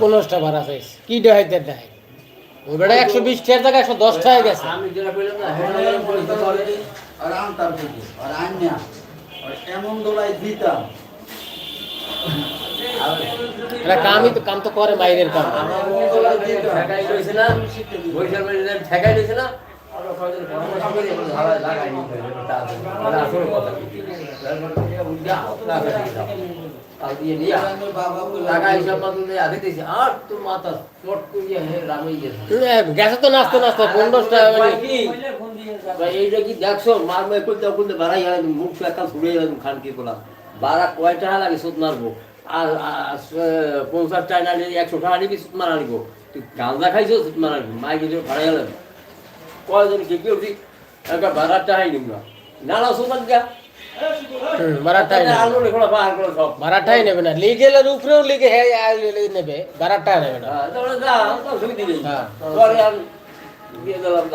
15টা ভাড়া চাইছে কি দেখাইতে দেয় ওই বেটা 120 টাকার জায়গায় 110 টাকা গেছে আমি যেটা বললাম না আর আনতাম থেকে আর আন্যা আর এমন দোলাই দিতাম এটা কাম তো করে বাইরের কাম ঠেকাই রয়েছে না বৈশাল ঠেকাই রয়েছে না আমরা কয়েকজন পরামর্শ করি এখন ধারা লাগাই নিতে হবে আসলে কথা দিয়ে নিয়ে টাকা হিসাব মতো আগে দিয়েছি আর তোর মাথা চট করিয়া হে রামেই গেছে গেছে তো নাচতে নাচতে 15 টাকা এইটা কি দেখছো মার মার করতে করতে বাড়াই গেলাম মুখ একটা ছুড়ে গেলাম খান কি করলাম বাড়া কয় টাকা লাগে সুদ মারবো আর 50 টাকা না 100 টাকা নিবি সুদ মারা নিবো তুই গাঁজা খাইছো সুদ মারা নিবি মাই কিছু ভাড়া গেলাম কয়জন কে কি উঠি একটা বাড়ার টাকাই নিব না না সুদ গা ভাড়াটাই নেবে না লিগেলের উপরেও লিগে নেবে ভাড়াটা নেবে না দিয়ে দিলাম